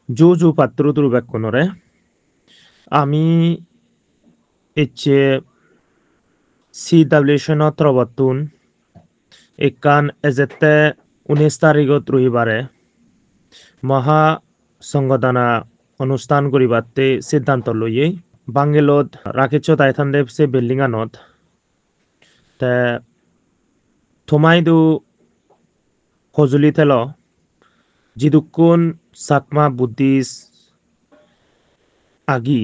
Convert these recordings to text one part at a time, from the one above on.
জুজু পাত্রুতুরু বেক্ষণরে আমি ইচ্ছে CW নত্রবতুন ইকান এজেতে 19 তারিখত রবিবারে মহা সংগঠনা অনুষ্ঠান করিবাতে সিদ্ধান্ত লইয়ে বাঙ্গেলত রাখিছ তাইথানদেব সে বিল্ডিং আনত তে থমাইদু সজুলি তেল যিদুকুন চাকমা বুদ্ধিষ্ট আগি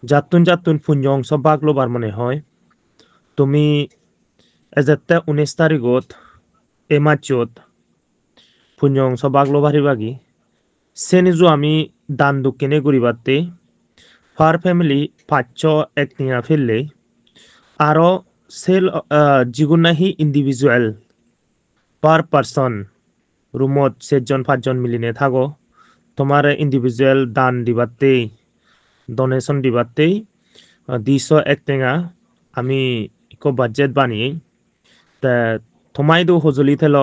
জাতুন জাতুন ফুঞ্জং সব বাগলোবার মনে হয় তুমি এজেতে 19 তারিখত এই মাচত ফুঞ্জং সব বাগলোবারি বাগি সেনিজু আমি দান দুকিনে করিবাতে ফার ফ্যামিলি 500 এক টিঙা ফেললে আরো সেল জিগুন নাহি ইন্ডিভিজুয়াল পার পার্সন রুমত 6জন 5জন মিলিনে থাকো তোমার ইন্ডিভিজুয়াল দান দিবাতেই ডোনেশন দিবাতেই 200 এক টেঙা আমি ইকো বাজেট বানিয়ে তে থমাইদু সজুলি থেল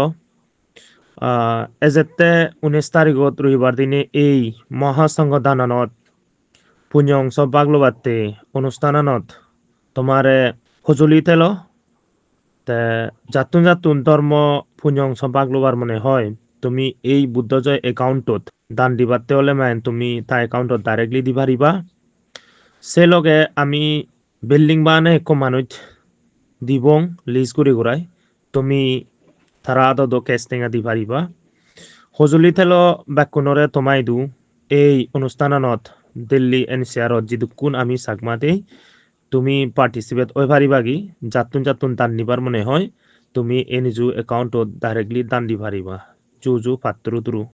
এজেতে 19 তারিখত রবিবার দিনে এই মহাসংগদাননত পুঞ্জং সব বাগলোবাতে অনুষ্ঠানানত তোমারে সজুলি থেল তে জাতুন জাতুন ধর্ম পুঞ্জং সব বাগলোবার মনে হয় তুমি এই বুদ্ধজয় একাউন্টত দান দিবাতে হলে মান তুমি তা একাউন্টত ডাইরেক্টলি দিবা দিবা সে লগে আমি বিল্ডিং বানে এক মানুষ দিবং লিজ করে ঘুরাই তুমি তারা আদত কেস টেঙা দিবা দিবা সজুলি থেল বাক্যনরে তোমাই দু এই অনুষ্ঠানানত দিল্লী এনসিআরত যিদুকুন আমি চাকমাতেই তুমি পার্টিসিপেট ওই পারিবাগি জাতুন জাতুন দান নিবার মনে হয় তুমি এই নিজু একাউন্টত ডাইরেক্টলি দান দিবা জু জু পাত্রু তুরু